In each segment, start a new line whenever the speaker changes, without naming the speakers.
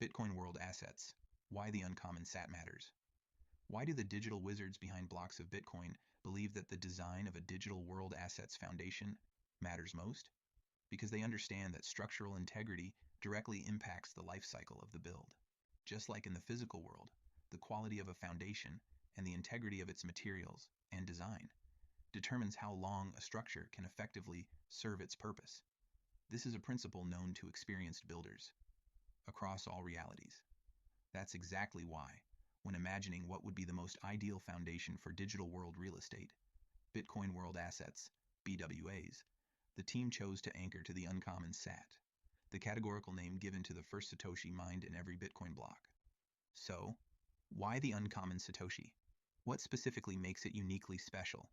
Bitcoin world assets. Why the uncommon SAT matters. Why do the digital wizards behind blocks of Bitcoin believe that the design of a digital world assets foundation matters most? Because they understand that structural integrity directly impacts the life cycle of the build. Just like in the physical world, the quality of a foundation and the integrity of its materials and design determines how long a structure can effectively serve its purpose. This is a principle known to experienced builders across all realities. That's exactly why, when imagining what would be the most ideal foundation for digital world real estate, Bitcoin world assets, BWAs, the team chose to anchor to the uncommon SAT, the categorical name given to the first Satoshi mined in every Bitcoin block. So, why the uncommon Satoshi? What specifically makes it uniquely special?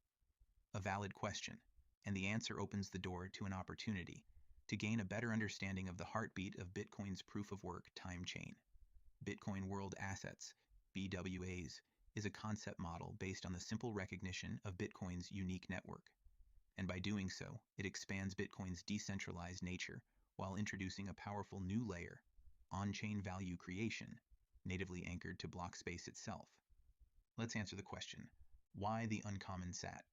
A valid question, and the answer opens the door to an opportunity to gain a better understanding of the heartbeat of Bitcoin's proof-of-work time chain. Bitcoin World Assets, BWAs, is a concept model based on the simple recognition of Bitcoin's unique network. And by doing so, it expands Bitcoin's decentralized nature while introducing a powerful new layer, on-chain value creation, natively anchored to block space itself. Let's answer the question, why the uncommon SAT?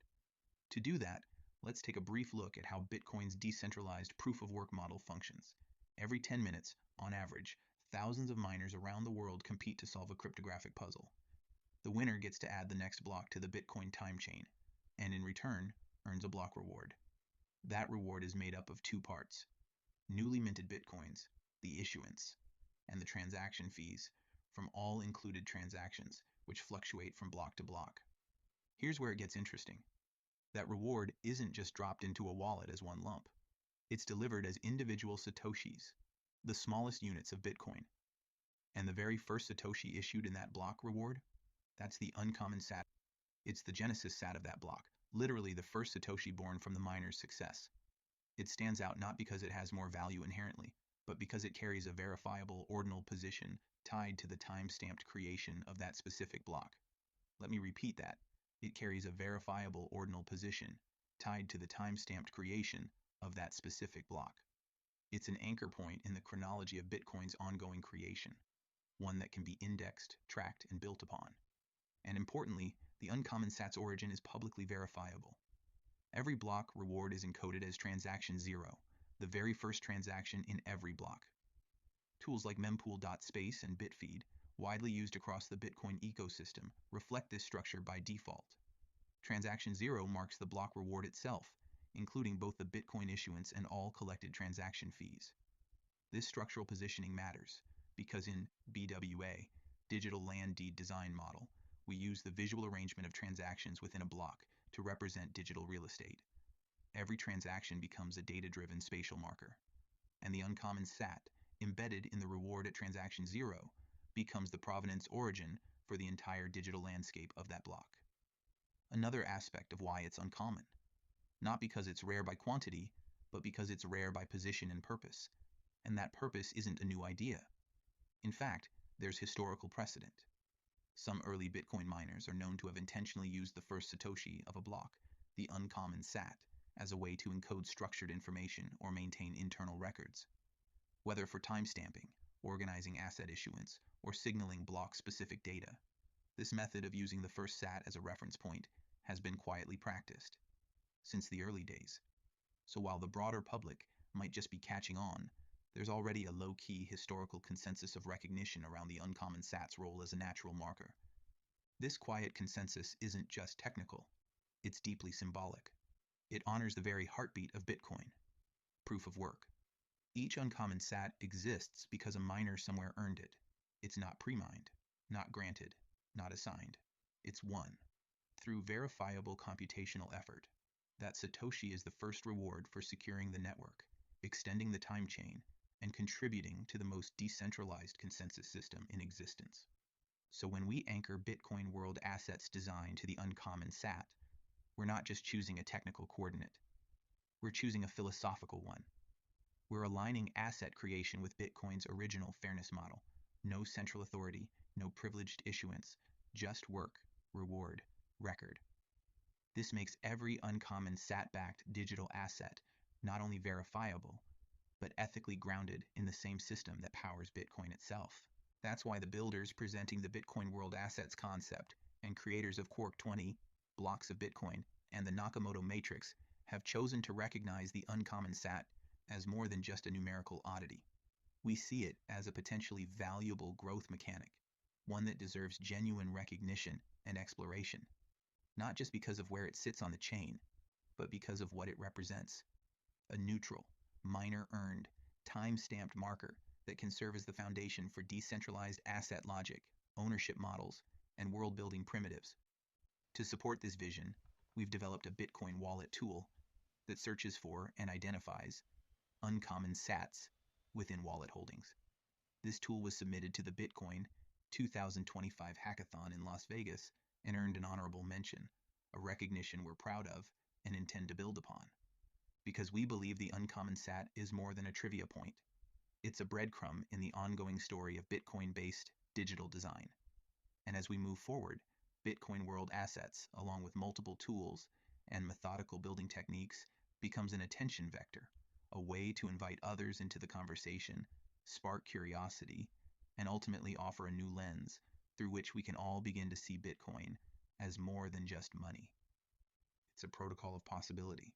To do that, let's take a brief look at how Bitcoin's decentralized proof-of-work model functions. Every 10 minutes, on average, thousands of miners around the world compete to solve a cryptographic puzzle. The winner gets to add the next block to the Bitcoin time chain, and in return, earns a block reward. That reward is made up of two parts: newly minted Bitcoins, the issuance, and the transaction fees from all included transactions, which fluctuate from block to block. Here's where it gets interesting. That reward isn't just dropped into a wallet as one lump. It's delivered as individual Satoshis, the smallest units of Bitcoin. And the very first Satoshi issued in that block reward, that's the uncommon SAT. It's the genesis SAT of that block, literally the first Satoshi born from the miner's success. It stands out not because it has more value inherently, but because it carries a verifiable ordinal position tied to the time-stamped creation of that specific block. Let me repeat that. It carries a verifiable ordinal position tied to the time-stamped creation of that specific block. It's an anchor point in the chronology of Bitcoin's ongoing creation, one that can be indexed, tracked, and built upon. And importantly, the uncommon SAT's origin is publicly verifiable. Every block reward is encoded as transaction 0, the very first transaction in every block. Tools like mempool.space and Bitfeed, widely used across the Bitcoin ecosystem, reflect this structure by default. Transaction 0 marks the block reward itself, including both the Bitcoin issuance and all collected transaction fees. This structural positioning matters because in BWA, Digital Land Deed Design Model, we use the visual arrangement of transactions within a block to represent digital real estate. Every transaction becomes a data-driven spatial marker, and the uncommon SAT, embedded in the reward at transaction 0, becomes the provenance origin for the entire digital landscape of that block. Another aspect of why it's uncommon. Not because it's rare by quantity, but because it's rare by position and purpose. And that purpose isn't a new idea. In fact, there's historical precedent. Some early Bitcoin miners are known to have intentionally used the first Satoshi of a block, the uncommon SAT, as a way to encode structured information or maintain internal records. Whether for timestamping, organizing asset issuance, or signaling block-specific data, this method of using the first SAT as a reference point has been quietly practiced since the early days. So while the broader public might just be catching on, there's already a low-key historical consensus of recognition around the uncommon SAT's role as a natural marker. This quiet consensus isn't just technical, it's deeply symbolic. It honors the very heartbeat of Bitcoin, proof of work. Each uncommon SAT exists because a miner somewhere earned it. It's not pre-mined, not granted, not assigned. It's won, through verifiable computational effort. That Satoshi is the first reward for securing the network, extending the time chain, and contributing to the most decentralized consensus system in existence. So when we anchor Bitcoin world assets design to the uncommon SAT, we're not just choosing a technical coordinate. We're choosing a philosophical one. We're aligning asset creation with Bitcoin's original fairness model. No central authority, no privileged issuance, just work, reward, record. This makes every uncommon SAT-backed digital asset not only verifiable, but ethically grounded in the same system that powers Bitcoin itself. That's why the builders presenting the Bitcoin World Assets concept and creators of Quark20, blocks of Bitcoin, and the Nakamoto matrix have chosen to recognize the uncommon sat as more than just a numerical oddity. We see it as a potentially valuable growth mechanic, one that deserves genuine recognition and exploration, not just because of where it sits on the chain, but because of what it represents. A neutral, miner-earned, time-stamped marker that can serve as the foundation for decentralized asset logic, ownership models, and world-building primitives. To support this vision, we've developed a Bitcoin wallet tool that searches for and identifies uncommon sats within wallet holdings. This tool was submitted to the Bitcoin 2025 hackathon in Las Vegas and earned an honorable mention, a recognition we're proud of and intend to build upon. Because we believe the uncommon sat is more than a trivia point. It's a breadcrumb in the ongoing story of Bitcoin-based digital design. And as we move forward, Bitcoin World Assets, along with multiple tools and methodical building techniques, becomes an attention vector, a way to invite others into the conversation, spark curiosity, and ultimately offer a new lens through which we can all begin to see Bitcoin as more than just money. It's a protocol of possibility.